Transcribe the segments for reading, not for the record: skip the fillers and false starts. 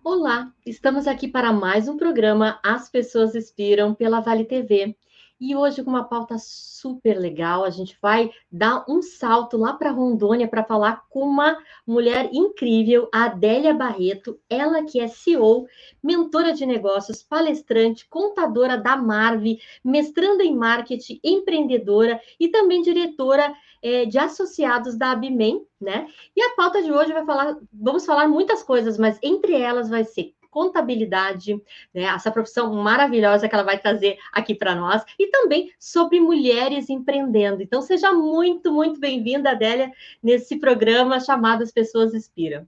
Olá, estamos aqui para mais um programa As Pessoas Inspiram pela Vale TV. E hoje com uma pauta super legal, a gente vai dar um salto lá para Rondônia para falar com uma mulher incrível, a Adélia Barreto, ela que é CEO, mentora de negócios, palestrante, contadora da Marve, mestranda em marketing, empreendedora e também diretora de associados da Abimen, né? E a pauta de hoje vamos falar muitas coisas, mas entre elas vai ser contabilidade, né? Essa profissão maravilhosa que ela vai trazer aqui para nós, e também sobre mulheres empreendendo. Então, seja muito, muito bem-vinda, Adélia, nesse programa chamado As Pessoas Inspiram.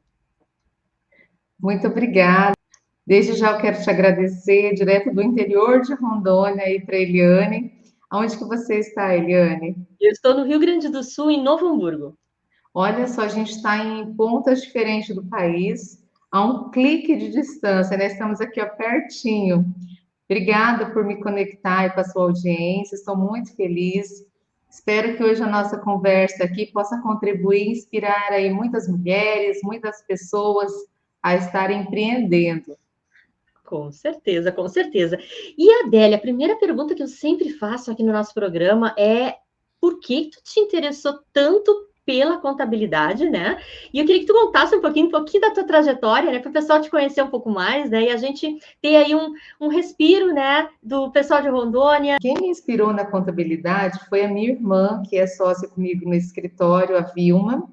Muito obrigada. Desde já eu quero te agradecer, direto do interior de Rondônia, aí para Eliane. Aonde que você está, Eliane? Eu estou no Rio Grande do Sul, em Novo Hamburgo. Olha só, a gente está em pontas diferentes do país, a um clique de distância, né? Estamos aqui, ó, pertinho. Obrigada por me conectar e com a sua audiência, estou muito feliz. Espero que hoje a nossa conversa aqui possa contribuir e inspirar aí muitas mulheres, muitas pessoas a estarem empreendendo. Com certeza, com certeza. E, Adélia, a primeira pergunta que eu sempre faço aqui no nosso programa é por que tu te interessou tanto pela contabilidade, né? E eu queria que tu contasse um pouquinho da tua trajetória, né? Para o pessoal te conhecer um pouco mais, né? E a gente ter aí um respiro, né? Do pessoal de Rondônia. Quem me inspirou na contabilidade foi a minha irmã, que é sócia comigo no escritório, a Vilma.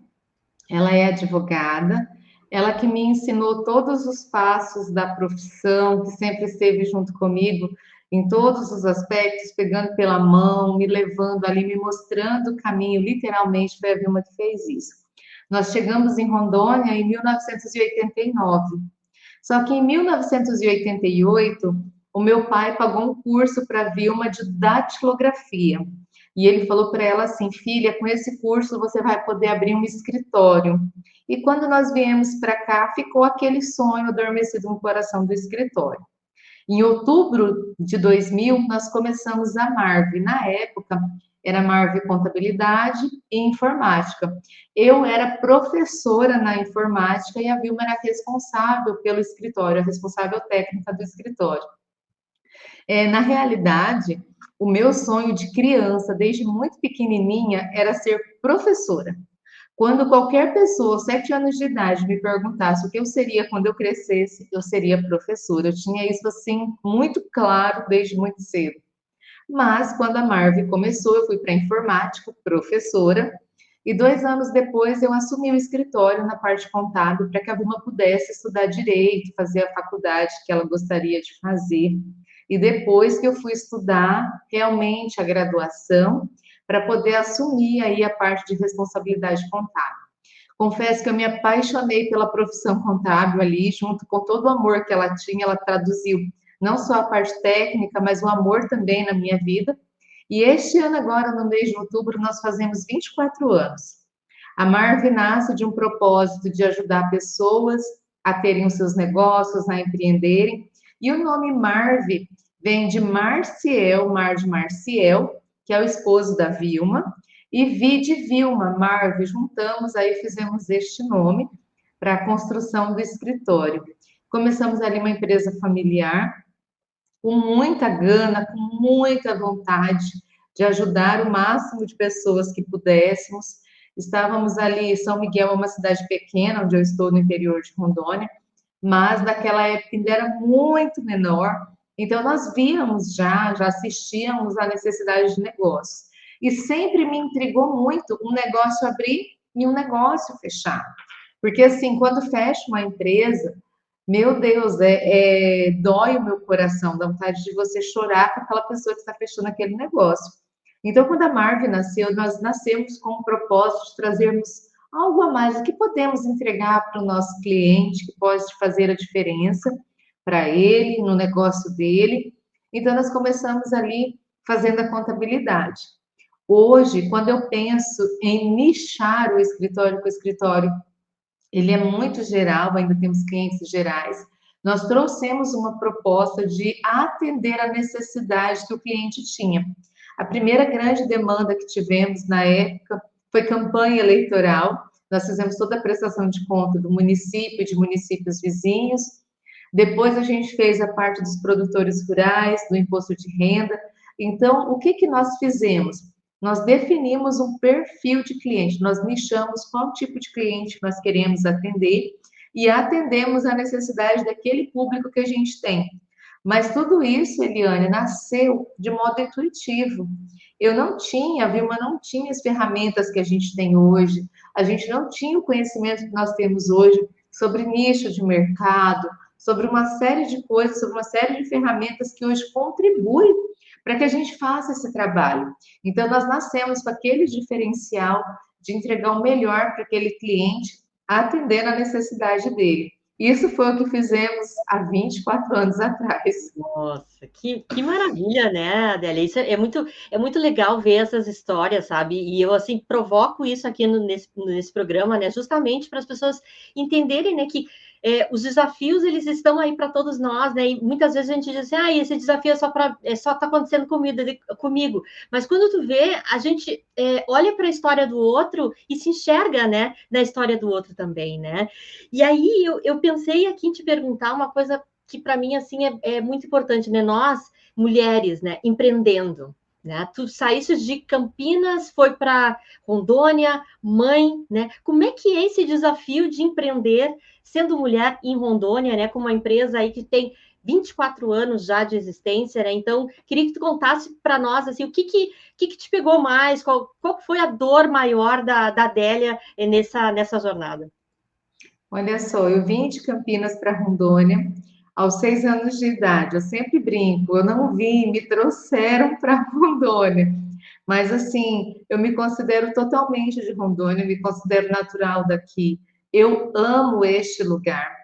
Ela é advogada, ela que me ensinou todos os passos da profissão, que sempre esteve junto comigo em todos os aspectos, pegando pela mão, me levando ali, me mostrando o caminho, literalmente foi a Vilma que fez isso. Nós chegamos em Rondônia em 1989. Só que em 1988, o meu pai pagou um curso para a Vilma de datilografia. E ele falou para ela assim: filha, com esse curso você vai poder abrir um escritório. E quando nós viemos para cá, ficou aquele sonho adormecido no coração do escritório. Em outubro de 2000, nós começamos a Marve. Na época, era Marve Contabilidade e Informática. Eu era professora na informática e a Vilma era responsável pelo escritório, a responsável técnica do escritório. Na realidade, o meu sonho de criança, desde muito pequenininha, era ser professora. Quando qualquer pessoa, 7 anos de idade, me perguntasse o que eu seria quando eu crescesse, eu seria professora. Eu tinha isso assim muito claro desde muito cedo. Mas quando a Marve começou, eu fui para a informática, professora, e 2 anos depois eu assumi o escritório na parte contábil para que a Vilma pudesse estudar direito, fazer a faculdade que ela gostaria de fazer. E depois que eu fui estudar realmente a graduação, para poder assumir aí a parte de responsabilidade contábil. Confesso que eu me apaixonei pela profissão contábil ali, junto com todo o amor que ela tinha, ela traduziu não só a parte técnica, mas o amor também na minha vida. E este ano, agora, no mês de outubro, nós fazemos 24 anos. A Marve nasce de um propósito de ajudar pessoas a terem os seus negócios, a empreenderem. E o nome Marve vem de Marciel, Mar de Marciel, que é o esposo da Vilma, e Vi de Vilma, Marve, juntamos aí, fizemos este nome para a construção do escritório. Começamos ali uma empresa familiar, com muita gana, com muita vontade de ajudar o máximo de pessoas que pudéssemos. Estávamos ali, São Miguel é uma cidade pequena, onde eu estou no interior de Rondônia, mas naquela época ainda era muito menor, então nós víamos já assistíamos à necessidade de negócio. E sempre me intrigou muito um negócio abrir e um negócio fechar. Porque assim, quando fecha uma empresa, meu Deus, dói o meu coração, dá vontade de você chorar com aquela pessoa que está fechando aquele negócio. Então, quando a Marve nasceu, nós nascemos com o propósito de trazermos algo a mais, o que podemos entregar para o nosso cliente, que pode fazer a diferença para ele, no negócio dele. Então, nós começamos ali fazendo a contabilidade. Hoje, quando eu penso em nichar o escritório, com o escritório ele é muito geral, ainda temos clientes gerais. Nós trouxemos uma proposta de atender a necessidade que o cliente tinha. A primeira grande demanda que tivemos na época foi campanha eleitoral. Nós fizemos toda a prestação de conta do município e de municípios vizinhos. Depois a gente fez a parte dos produtores rurais, do imposto de renda. Então, o que que nós fizemos? Nós definimos um perfil de cliente, nós nichamos qual tipo de cliente nós queremos atender e atendemos a necessidade daquele público que a gente tem. Mas tudo isso, Eliane, nasceu de modo intuitivo. Eu não tinha, a Vilma não tinha as ferramentas que a gente tem hoje, a gente não tinha o conhecimento que nós temos hoje sobre nicho de mercado, sobre uma série de coisas, sobre uma série de ferramentas que hoje contribuem para que a gente faça esse trabalho. Então, nós nascemos com aquele diferencial de entregar o melhor para aquele cliente, atendendo a necessidade dele. Isso foi o que fizemos há 24 anos atrás. Nossa, que maravilha, né, Adélia? Isso é muito legal ver essas histórias, sabe? E eu, assim, provoco isso aqui nesse programa, né? Justamente para as pessoas entenderem, né, que os desafios, eles estão aí para todos nós, né? E muitas vezes a gente diz assim, esse desafio é só tá acontecendo comigo. Mas quando tu vê, a gente olha para a história do outro e se enxerga, né, na história do outro também, né? E aí eu pensei aqui em te perguntar uma coisa que para mim assim é muito importante, né? Nós mulheres, né, empreendendo, né? Tu saíste de Campinas, foi para Rondônia, mãe, né? Como é que é esse desafio de empreender sendo mulher em Rondônia, né? Com uma empresa aí que tem 24 anos já de existência, né? Então, queria que tu contasse para nós assim, o que te pegou mais, qual foi a dor maior da Adélia nessa jornada? Olha só, eu vim de Campinas para Rondônia aos 6 anos de idade. Eu sempre brinco, eu não vim, me trouxeram para Rondônia. Mas assim, eu me considero totalmente de Rondônia, me considero natural daqui. Eu amo este lugar.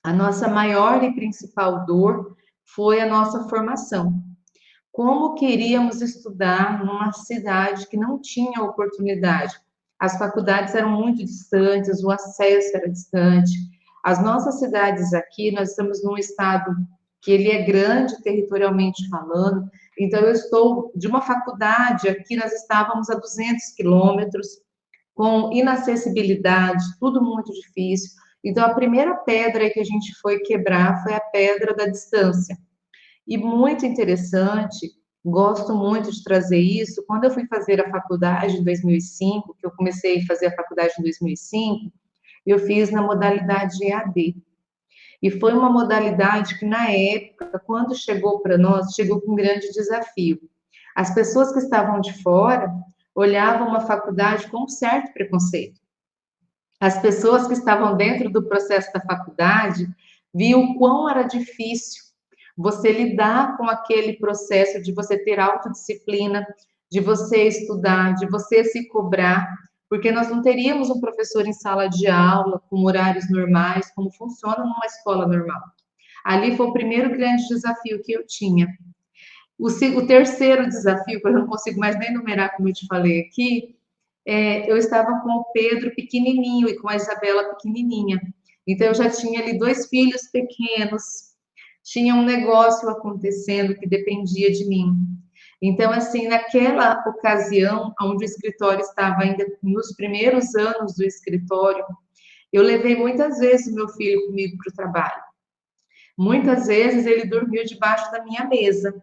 A nossa maior e principal dor foi a nossa formação. Como queríamos estudar numa cidade que não tinha oportunidade? As faculdades eram muito distantes, o acesso era distante. As nossas cidades aqui, nós estamos num estado que ele é grande territorialmente falando, então eu estou de uma faculdade aqui, nós estávamos a 200 quilômetros, com inacessibilidade, tudo muito difícil. Então a primeira pedra que a gente foi quebrar foi a pedra da distância. E muito interessante, gosto muito de trazer isso. Quando eu fui fazer a faculdade em 2005, que eu comecei a fazer a faculdade em 2005, eu fiz na modalidade EAD. E foi uma modalidade que, na época, quando chegou para nós, chegou com um grande desafio. As pessoas que estavam de fora olhavam uma faculdade com um certo preconceito. As pessoas que estavam dentro do processo da faculdade viam o quão era difícil você lidar com aquele processo de você ter autodisciplina, de você estudar, de você se cobrar, porque nós não teríamos um professor em sala de aula com horários normais, como funciona numa escola normal. Ali foi o primeiro grande desafio que eu tinha. O terceiro desafio, que eu não consigo mais nem numerar, como eu te falei aqui, eu estava com o Pedro pequenininho e com a Isabela pequenininha. Então, eu já tinha ali 2 filhos pequenos, tinha um negócio acontecendo que dependia de mim. Então, assim, naquela ocasião, onde o escritório estava ainda nos primeiros anos do escritório, eu levei muitas vezes o meu filho comigo para o trabalho. Muitas vezes ele dormiu debaixo da minha mesa.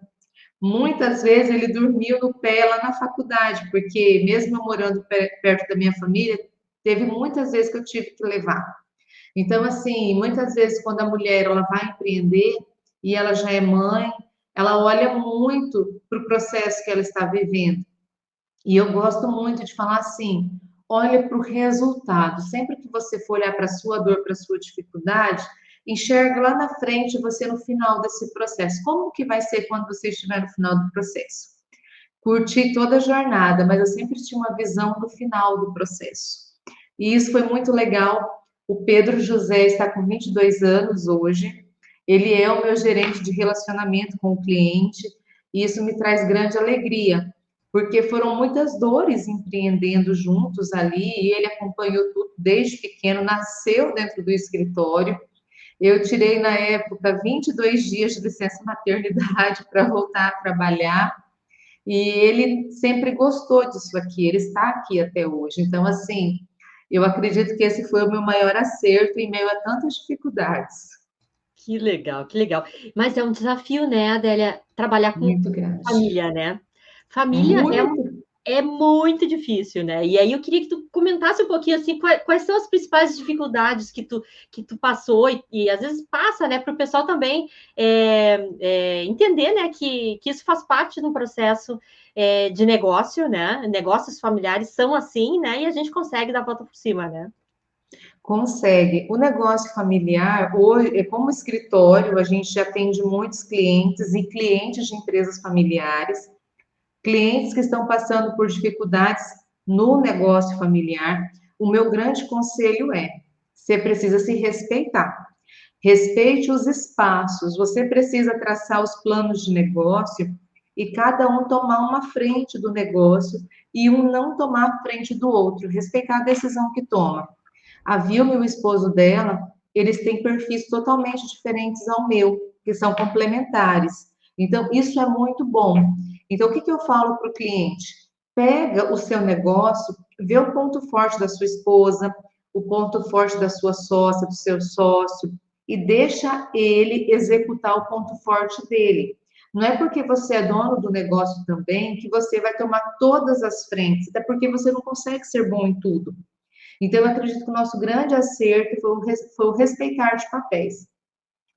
Muitas vezes ele dormiu no pé lá na faculdade, porque mesmo eu morando perto da minha família, teve muitas vezes que eu tive que levar. Então, assim, muitas vezes quando a mulher ela vai empreender e ela já é mãe, ela olha muito para o processo que ela está vivendo. E eu gosto muito de falar assim: olha para o resultado. Sempre que você for olhar para a sua dor, para a sua dificuldade, enxerga lá na frente você no final desse processo. Como que vai ser quando você estiver no final do processo? Curti toda a jornada, mas eu sempre tinha uma visão do final do processo. E isso foi muito legal. O Pedro José está com 22 anos hoje. Ele é o meu gerente de relacionamento com o cliente. E isso me traz grande alegria, porque foram muitas dores empreendendo juntos ali. E ele acompanhou tudo desde pequeno, nasceu dentro do escritório. Eu tirei, na época, 22 dias de licença maternidade para voltar a trabalhar. E ele sempre gostou disso aqui, ele está aqui até hoje. Então, assim, eu acredito que esse foi o meu maior acerto em meio a tantas dificuldades. Que legal, que legal. Mas é um desafio, né, Adélia, trabalhar com Muito grande. família, né? Família Muito. é muito difícil, né? E aí eu queria que tu comentasse um pouquinho assim, quais são as principais dificuldades que tu passou e às vezes passa, né, para o pessoal também entender, né, que isso faz parte do processo de negócio, né? Negócios familiares são assim, né? E a gente consegue dar a volta por cima, né? Consegue. O negócio familiar, hoje, como escritório, a gente atende muitos clientes e clientes de empresas familiares, clientes que estão passando por dificuldades no negócio familiar. O meu grande conselho é: você precisa se respeitar. Respeite os espaços. Você precisa traçar os planos de negócio e cada um tomar uma frente do negócio e um não tomar a frente do outro, respeitar a decisão que toma. A Vilma e o esposo dela, eles têm perfis totalmente diferentes ao meu, que são complementares. Então, isso é muito bom. Então, o que eu falo para o cliente? Pega o seu negócio, vê o ponto forte da sua esposa, o ponto forte da sua sócia, do seu sócio, e deixa ele executar o ponto forte dele. Não é porque você é dono do negócio também que você vai tomar todas as frentes, até porque você não consegue ser bom em tudo. Então, eu acredito que o nosso grande acerto foi o respeitar de papéis.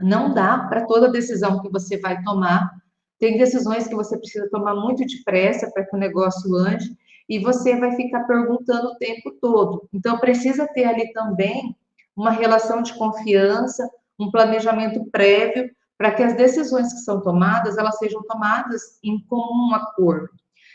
Não dá para toda decisão que você vai tomar. Tem decisões que você precisa tomar muito depressa para que o negócio ande e você vai ficar perguntando o tempo todo. Então, precisa ter ali também uma relação de confiança, um planejamento prévio para que as decisões que são tomadas, elas sejam tomadas em comum acordo.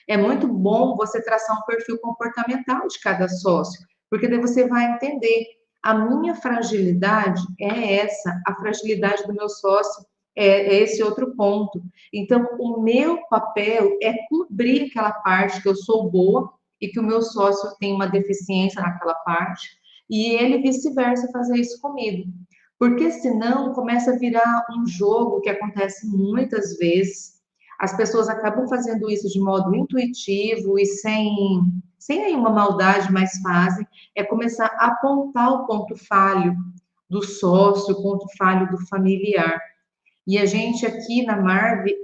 É muito bom você traçar um perfil comportamental de cada sócio, porque daí você vai entender a minha fragilidade é essa, a fragilidade do meu sócio é esse outro ponto. Então, o meu papel é cobrir aquela parte que eu sou boa e que o meu sócio tem uma deficiência naquela parte, e ele vice-versa fazer isso comigo. Porque senão começa a virar um jogo que acontece muitas vezes. As pessoas acabam fazendo isso de modo intuitivo e sem nenhuma maldade, mas fazem é começar a apontar o ponto falho do sócio, o ponto falho do familiar. E a gente aqui na Marve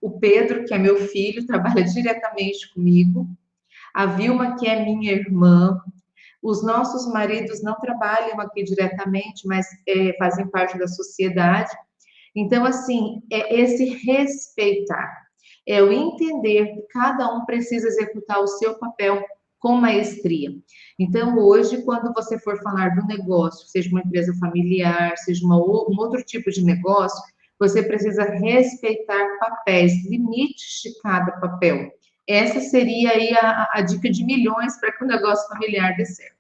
o Pedro, que é meu filho, trabalha diretamente comigo, a Vilma, que é minha irmã, os nossos maridos não trabalham aqui diretamente, mas fazem parte da sociedade. Então, assim, é esse respeitar, é o entender que cada um precisa executar o seu papel com maestria. Então, hoje, quando você for falar do negócio, seja uma empresa familiar, seja um outro tipo de negócio, você precisa respeitar papéis, limites de cada papel. Essa seria aí a dica de milhões para que o negócio familiar dê certo.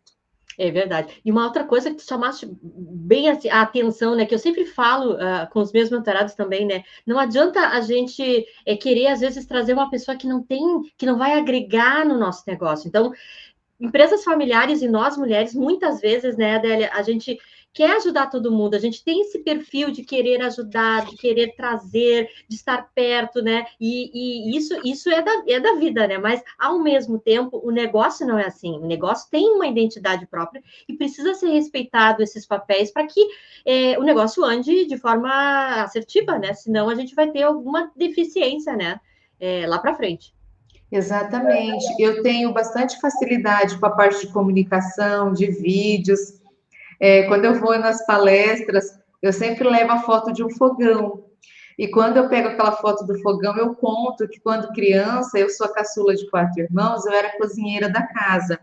É verdade. E uma outra coisa que tu chamaste bem a atenção, né? Que eu sempre falo com os meus mentorados também, né? Não adianta a gente querer, às vezes, trazer uma pessoa que não tem, que não vai agregar no nosso negócio. Então, empresas familiares e nós mulheres, muitas vezes, né, Adélia, a gente quer ajudar todo mundo, a gente tem esse perfil de querer ajudar, de querer trazer, de estar perto, né? E isso é da vida, né? Mas, ao mesmo tempo, o negócio não é assim. O negócio tem uma identidade própria e precisa ser respeitado esses papéis para que o negócio ande de forma assertiva, né? Senão a gente vai ter alguma deficiência, né? Lá para frente. Exatamente. Eu tenho bastante facilidade com a parte de comunicação, de vídeos. Quando eu vou nas palestras, eu sempre levo a foto de um fogão. E quando eu pego aquela foto do fogão, eu conto que quando criança, eu sou a caçula de 4 irmãos, eu era cozinheira da casa.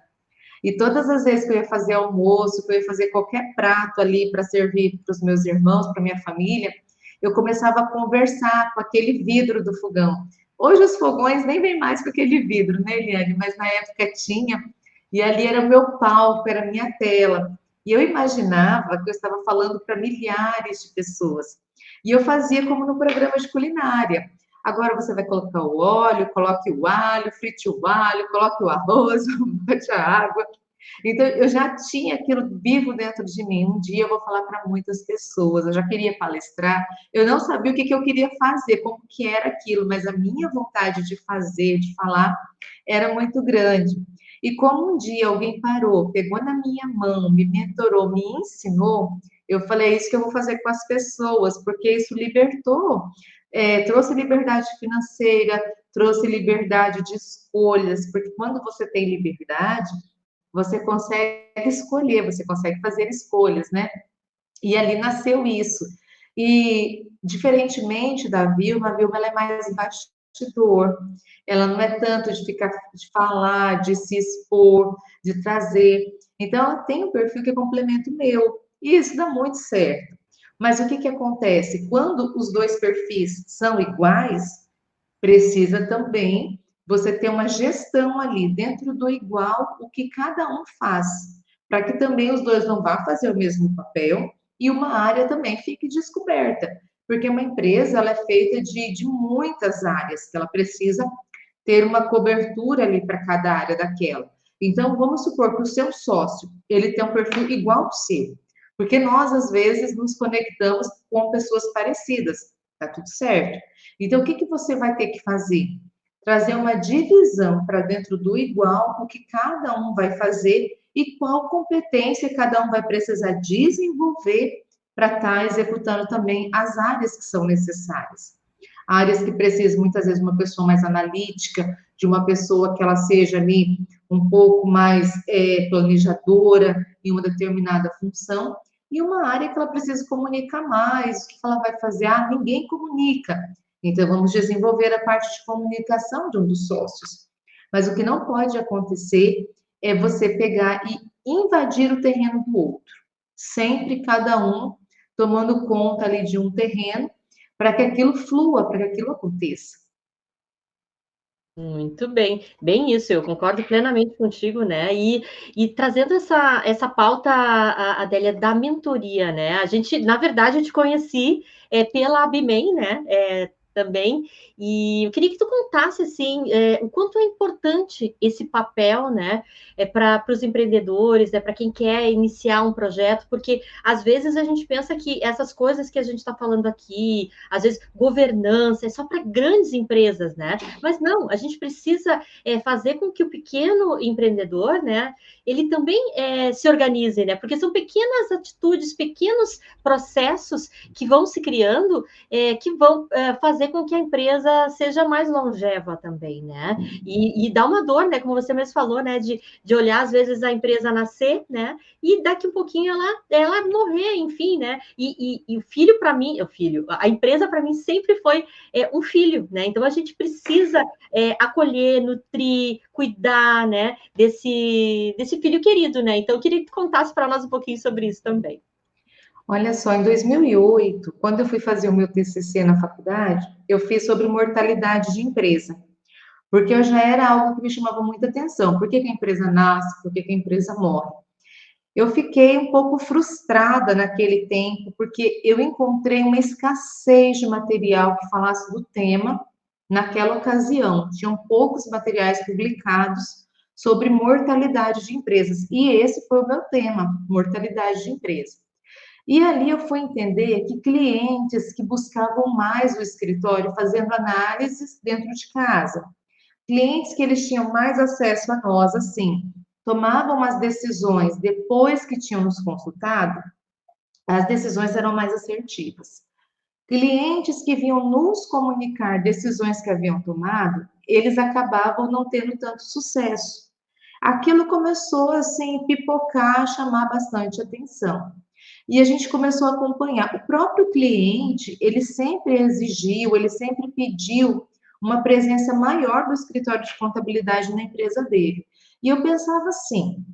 E todas as vezes que eu ia fazer almoço, que eu ia fazer qualquer prato ali para servir para os meus irmãos, para minha família, eu começava a conversar com aquele vidro do fogão. Hoje os fogões nem vem mais com aquele vidro, né, Eliane? Mas na época tinha, e ali era o meu palco, era a minha tela. E eu imaginava que eu estava falando para milhares de pessoas. E eu fazia como no programa de culinária. Agora você vai colocar o óleo, coloque o alho, frite o alho, coloque o arroz, bote a água. Então, eu já tinha aquilo vivo dentro de mim. Um dia eu vou falar para muitas pessoas, eu já queria palestrar, eu não sabia o que eu queria fazer, como que era aquilo, mas a minha vontade de fazer, de falar, era muito grande. E como um dia alguém parou, pegou na minha mão, me mentorou, me ensinou, Eu falei, é isso que eu vou fazer com as pessoas, porque isso libertou, trouxe liberdade financeira, trouxe liberdade de escolhas, porque quando você tem liberdade, você consegue escolher, você consegue fazer escolhas, né? E ali nasceu isso. E, diferentemente da Vilma, a Vilma ela é mais bastidor. Ela não é tanto de ficar, de falar, de se expor, de trazer. Então, ela tem um perfil que é complemento meu. E isso dá muito certo. Mas o que que acontece? Quando os dois perfis são iguais, precisa também você ter uma gestão ali dentro do igual, o que cada um faz, para que também os dois não vá fazer o mesmo papel e uma área também fique descoberta, porque uma empresa ela é feita de muitas áreas, que ela precisa ter uma cobertura ali para cada área daquela. Então, vamos supor que o seu sócio, ele tem um perfil igual ao seu, porque nós, às vezes, nos conectamos com pessoas parecidas, tá tudo certo. Então, o que que você vai ter que fazer? Trazer uma divisão para dentro do igual, o que cada um vai fazer e qual competência cada um vai precisar desenvolver para estar executando também as áreas que são necessárias. Áreas que precisam, muitas vezes, de uma pessoa mais analítica, de uma pessoa que ela seja ali um pouco mais planejadora em uma determinada função, e uma área que ela precisa comunicar mais, o que ela vai fazer? Ah, ninguém comunica. Então, vamos desenvolver a parte de comunicação de um dos sócios. Mas o que não pode acontecer é você pegar e invadir o terreno do outro. Sempre cada um tomando conta ali de um terreno para que aquilo flua, para que aquilo aconteça. Muito bem, bem isso, eu concordo plenamente contigo, né? E trazendo essa pauta, Adélia, da mentoria, né? A gente, na verdade, eu te conheci pela Abimem, né? Também, e eu queria que tu contasse assim o quanto é importante esse papel, né, para os empreendedores, para quem quer iniciar um projeto, porque às vezes a gente pensa que essas coisas que a gente está falando aqui, às vezes governança, é só para grandes empresas, né? Mas não, a gente precisa fazer com que o pequeno empreendedor, né, ele também se organize, né? Porque são pequenas atitudes, pequenos processos que vão se criando, que vão fazer com que a empresa seja mais longeva também, né? E dá uma dor, né? Como você mesmo falou, né? De olhar às vezes a empresa nascer, né? E daqui um pouquinho ela morrer, enfim, né? E o filho para mim, a empresa para mim sempre foi um filho, né? Então a gente precisa acolher, nutrir, cuidar, né? Desse filho querido, né? Então eu queria que tu contasse para nós um pouquinho sobre isso também. Olha só, em 2008, quando eu fui fazer o meu TCC na faculdade, eu fiz sobre mortalidade de empresa, porque eu já era algo que me chamava muita atenção. Por que que a empresa nasce? Por que que a empresa morre? Eu fiquei um pouco frustrada naquele tempo, porque eu encontrei uma escassez de material que falasse do tema naquela ocasião. Tinham poucos materiais publicados sobre mortalidade de empresas, e esse foi o meu tema, mortalidade de empresas. E ali eu fui entender que clientes que buscavam mais o escritório fazendo análises dentro de casa, clientes que eles tinham mais acesso a nós, assim, tomavam as decisões depois que tinham nos consultado, as decisões eram mais assertivas. Clientes que vinham nos comunicar decisões que haviam tomado, eles acabavam não tendo tanto sucesso. Aquilo começou assim pipocar, chamar bastante atenção. E a gente começou a acompanhar. O próprio cliente, ele sempre exigiu, ele sempre pediu uma presença maior do escritório de contabilidade na empresa dele. E eu pensava assim,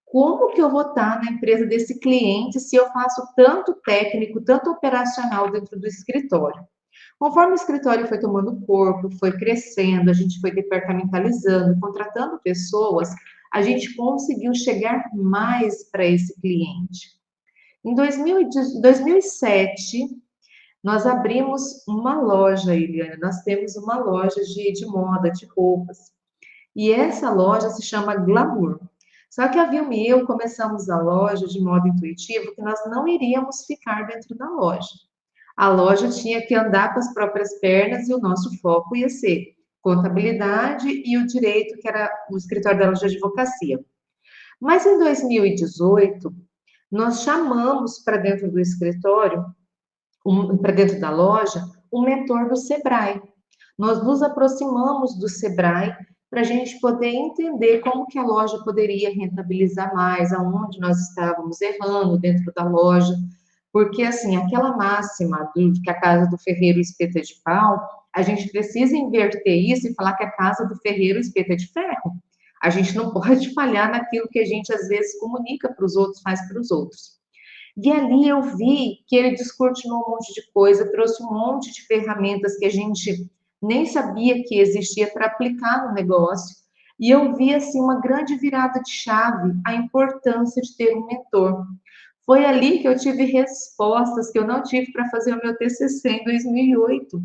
como que eu vou estar na empresa desse cliente se eu faço tanto técnico, tanto operacional dentro do escritório? Conforme o escritório foi tomando corpo, foi crescendo, a gente foi departamentalizando, contratando pessoas, a gente conseguiu chegar mais para esse cliente. Em 2007, nós abrimos uma loja, Eliane. Nós temos uma loja de moda, de roupas. E essa loja se chama Glamour. Só que a Vilma e eu começamos a loja de modo intuitivo que nós não iríamos ficar dentro da loja. A loja tinha que andar com as próprias pernas e o nosso foco ia ser contabilidade e o direito, que era o escritório da loja de advocacia. Mas em 2018, nós chamamos para dentro do escritório, para dentro da loja, um mentor do Sebrae. Nós nos aproximamos do Sebrae para a gente poder entender como que a loja poderia rentabilizar mais, aonde nós estávamos errando dentro da loja, porque assim, aquela máxima que a casa do ferreiro espeta de pau, a gente precisa inverter isso e falar que a casa do ferreiro espeta de ferro. A gente não pode falhar naquilo que a gente às vezes comunica para os outros, faz para os outros. E ali eu vi que ele descortinou um monte de coisa, trouxe um monte de ferramentas que a gente nem sabia que existia para aplicar no negócio. E eu vi assim uma grande virada de chave, a importância de ter um mentor. Foi ali que eu tive respostas que eu não tive para fazer o meu TCC em 2008.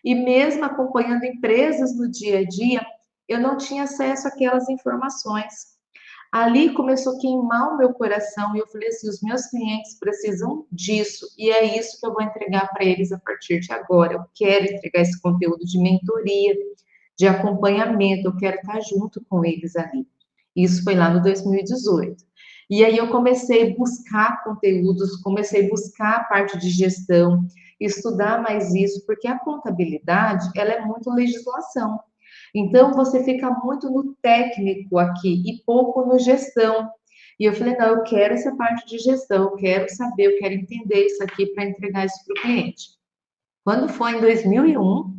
E mesmo acompanhando empresas no dia a dia, eu não tinha acesso àquelas informações. Ali começou a queimar o meu coração e eu falei assim: os meus clientes precisam disso e é isso que eu vou entregar para eles a partir de agora. Eu quero entregar esse conteúdo de mentoria, de acompanhamento, eu quero estar junto com eles ali. Isso foi lá no 2018. E aí eu comecei a buscar conteúdos, comecei a buscar a parte de gestão, estudar mais isso, porque a contabilidade, ela é muito legislação. Então, você fica muito no técnico aqui e pouco no gestão. E eu falei, não, eu quero essa parte de gestão, eu quero saber, eu quero entender isso aqui para entregar isso para o cliente. Quando foi em 2001,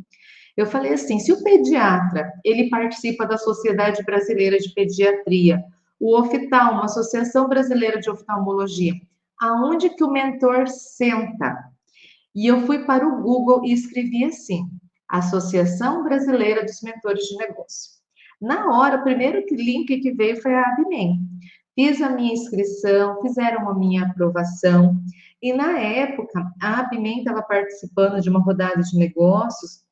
eu falei assim, se o pediatra, ele participa da Sociedade Brasileira de Pediatria, o Oftalmo, uma Associação Brasileira de Oftalmologia, aonde que o mentor senta? E eu fui para o Google e escrevi assim, Associação Brasileira dos Mentores de Negócio. Na hora, o primeiro link que veio foi a Abnem. Fiz a minha inscrição, fizeram a minha aprovação, e na época, a Abnem estava participando de uma rodada de negócios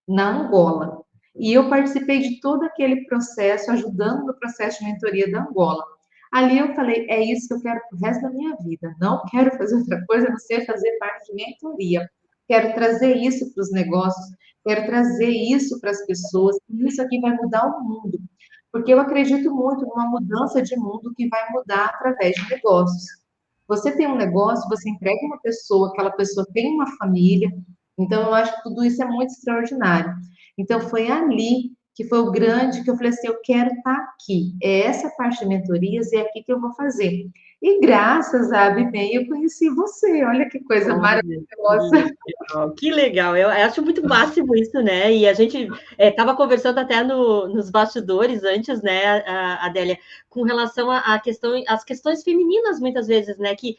na Angola. E eu participei de todo aquele processo, ajudando no processo de mentoria da Angola. Ali eu falei, é isso que eu quero para o resto da minha vida. Não quero fazer outra coisa, a não ser fazer parte de mentoria. Quero trazer isso para os negócios, quero trazer isso para as pessoas. E isso aqui vai mudar o mundo. Porque eu acredito muito numa mudança de mundo que vai mudar através de negócios. Você tem um negócio, você entrega uma pessoa, aquela pessoa tem uma família, então eu acho que tudo isso é muito extraordinário. Então foi ali que foi o grande que eu falei assim, eu quero estar aqui. É essa parte de mentorias e é aqui que eu vou fazer. E graças à Abimei eu conheci você. Olha que coisa Olha, maravilhosa. que legal. Eu acho muito máximo isso, né? E a gente estava conversando até nos bastidores antes, né, Adélia, com relação à questão, às questões femininas, muitas vezes, né? Que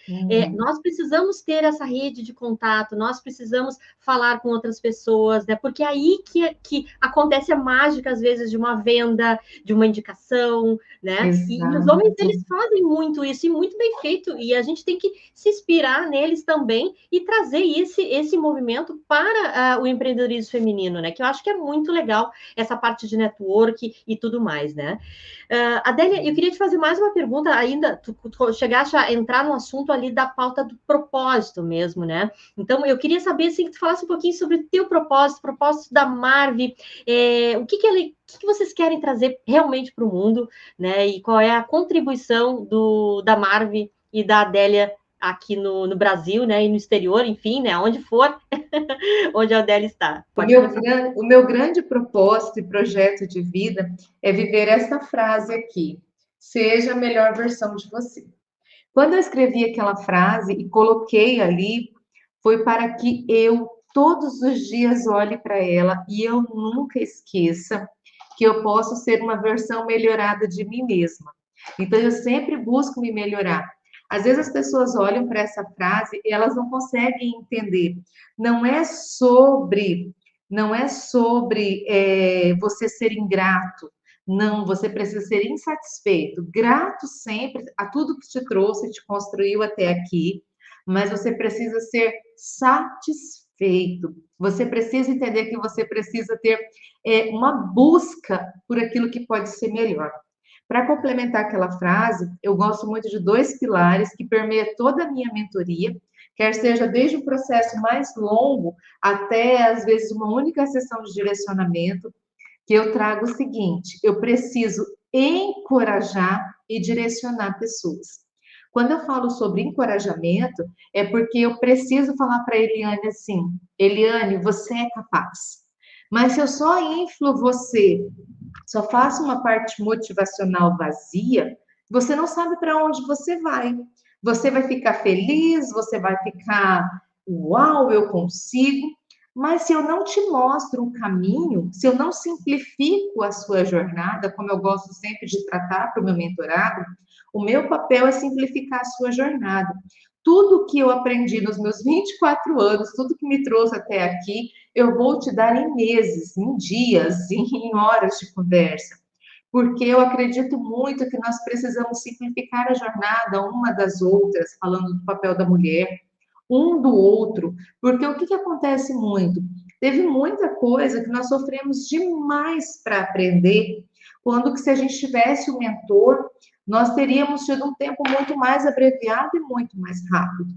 nós precisamos ter essa rede de contato, nós precisamos falar com outras pessoas, né? Porque é aí que acontece a mágica, às vezes, de uma venda, de uma indicação, né? E os homens, Exato. eles fazem muito isso, e muito bem feito, e a gente tem que se inspirar neles também e trazer esse movimento para o empreendedorismo feminino, né? Que eu acho que é muito legal essa parte de network e tudo mais, né? Adélia, eu queria te fazer mais uma pergunta ainda, tu chegaste a entrar no assunto ali da pauta do propósito mesmo, né? Então, eu queria saber, assim, que tu falasse um pouquinho sobre o teu propósito, o propósito da Marvi, o que vocês querem trazer realmente para o mundo, né? E qual é a contribuição da Marvi e da Adélia aqui no Brasil, né? E no exterior, enfim, né? Onde for, onde a Adélia está. Pode começar. O meu grande propósito e projeto de vida é viver essa frase aqui: seja a melhor versão de você. Quando eu escrevi aquela frase e coloquei ali, foi para que eu todos os dias olhe para ela e eu nunca esqueça que eu posso ser uma versão melhorada de mim mesma. Então eu sempre busco me melhorar. Às vezes as pessoas olham para essa frase e elas não conseguem entender. Não é sobre, não é sobre você ser ingrato. Não, você precisa ser insatisfeito, grato sempre a tudo que te trouxe, te construiu até aqui, mas você precisa ser satisfeito. Você precisa entender que você precisa ter uma busca por aquilo que pode ser melhor. Para complementar aquela frase, eu gosto muito de dois pilares que permeiam toda a minha mentoria, quer seja desde o processo mais longo até, às vezes, uma única sessão de direcionamento, que eu trago o seguinte: eu preciso encorajar e direcionar pessoas. Quando eu falo sobre encorajamento, é porque eu preciso falar para a Eliane assim: Eliane, você é capaz. Mas se eu só inflo você, só faço uma parte motivacional vazia, você não sabe para onde você vai. Você vai ficar feliz, você vai ficar, uau, eu consigo. Mas se eu não te mostro um caminho, se eu não simplifico a sua jornada, como eu gosto sempre de tratar para o meu mentorado, o meu papel é simplificar a sua jornada. Tudo que eu aprendi nos meus 24 anos, tudo que me trouxe até aqui, eu vou te dar em meses, em dias, em horas de conversa. Porque eu acredito muito que nós precisamos simplificar a jornada uma das outras, falando do papel da mulher, um do outro, porque o que acontece muito? Teve muita coisa que nós sofremos demais para aprender, quando que se a gente tivesse um mentor, nós teríamos tido um tempo muito mais abreviado e muito mais rápido.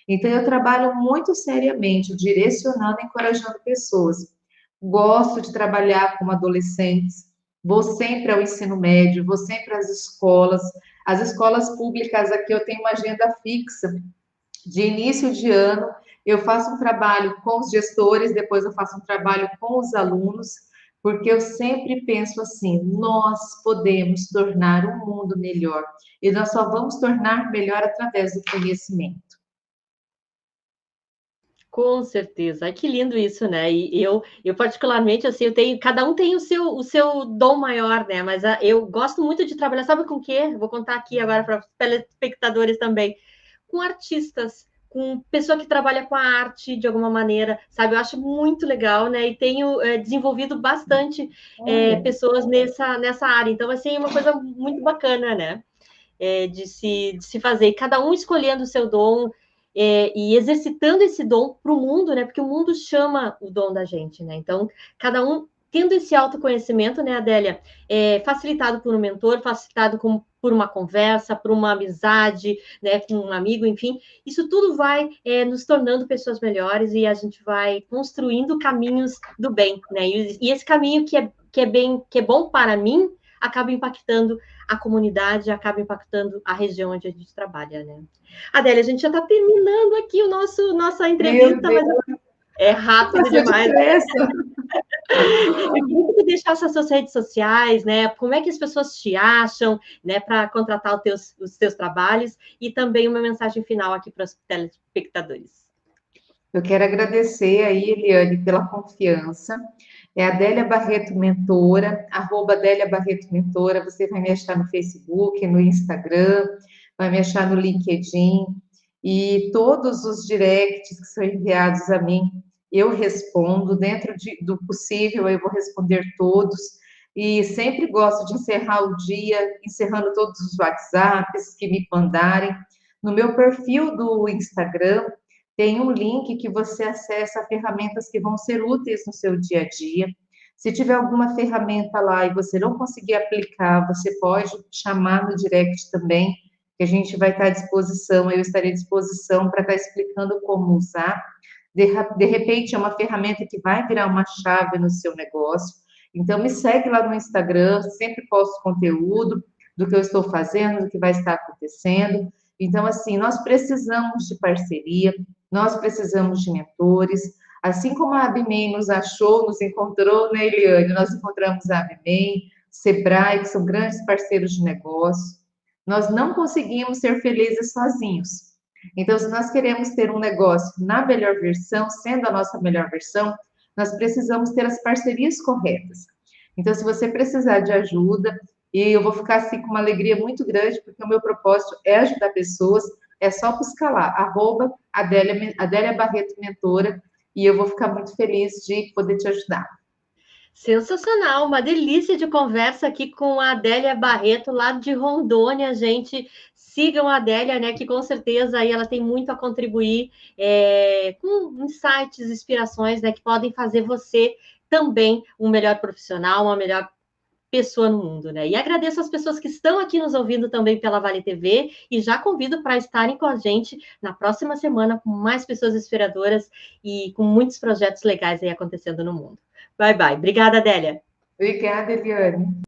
Então, eu trabalho muito seriamente, direcionando e encorajando pessoas. Gosto de trabalhar com adolescentes, vou sempre ao ensino médio, vou sempre às escolas. As escolas públicas aqui eu tenho uma agenda fixa de início de ano, eu faço um trabalho com os gestores, depois eu faço um trabalho com os alunos, porque eu sempre penso assim: nós podemos tornar o mundo melhor, e nós só vamos tornar melhor através do conhecimento. Com certeza. Ai, que lindo isso, né? E eu particularmente, assim, eu tenho, cada um tem o seu dom maior, né? Mas eu gosto muito de trabalhar, sabe com o quê? Vou contar aqui agora para os telespectadores também, com artistas, com pessoa que trabalha com a arte de alguma maneira, sabe? Eu acho muito legal, né? E tenho desenvolvido bastante Olha, pessoas nessa área. Então, assim, é uma coisa muito bacana, né? De se fazer, e cada um escolhendo o seu dom e exercitando esse dom para o mundo, né? Porque o mundo chama o dom da gente, né? Então, cada um tendo esse autoconhecimento, né, Adélia, facilitado por um mentor, facilitado por uma conversa, por uma amizade, né, com um amigo, enfim, isso tudo vai nos tornando pessoas melhores e a gente vai construindo caminhos do bem, né? E esse caminho que é bom para mim acaba impactando a comunidade, acaba impactando a região onde a gente trabalha, né? Adélia, a gente já está terminando aqui nossa meu entrevista, Deus, mas é rápido passou demais. depressa. Eu queria que deixasse as suas redes sociais, né? Como é que as pessoas te acham, né? Para contratar os teus trabalhos e também uma mensagem final aqui para os telespectadores. Eu quero agradecer aí, Eliane, pela confiança. É Adélia Barreto Mentora, arroba Adélia Barreto Mentora. Você vai me achar no Facebook, no Instagram, vai me achar no LinkedIn. E todos os directs que são enviados a mim, eu respondo. Dentro do possível, eu vou responder todos. E sempre gosto de encerrar o dia, encerrando todos os WhatsApps que me mandarem. No meu perfil do Instagram, tem um link que você acessa ferramentas que vão ser úteis no seu dia a dia. Se tiver alguma ferramenta lá e você não conseguir aplicar, você pode chamar no direct também, que a gente vai estar à disposição, eu estarei à disposição para estar explicando como usar. De repente, é uma ferramenta que vai virar uma chave no seu negócio. Então, me segue lá no Instagram, sempre posto conteúdo do que eu estou fazendo, do que vai estar acontecendo. Então, assim, nós precisamos de parceria, nós precisamos de mentores. Assim como a Abimei nos achou, nos encontrou, né, Eliane? Nós encontramos a Abimei, Sebrae, que são grandes parceiros de negócio. Nós não conseguimos ser felizes sozinhos. Então, se nós queremos ter um negócio na melhor versão, sendo a nossa melhor versão, nós precisamos ter as parcerias corretas. Então, se você precisar de ajuda, e eu vou ficar assim com uma alegria muito grande, porque o meu propósito é ajudar pessoas, é só buscar lá, arroba Adélia Barreto Mentora, e eu vou ficar muito feliz de poder te ajudar. Sensacional, uma delícia de conversa aqui com a Adélia Barreto, lá de Rondônia, gente. Sigam a Adélia, né? Que com certeza aí ela tem muito a contribuir com insights, inspirações, né? Que podem fazer você também um melhor profissional, uma melhor pessoa no mundo, né? E agradeço as pessoas que estão aqui nos ouvindo também pela Vale TV e já convido para estarem com a gente na próxima semana com mais pessoas inspiradoras e com muitos projetos legais aí acontecendo no mundo. Bye, bye. Obrigada, Adélia. Obrigada, Eliane.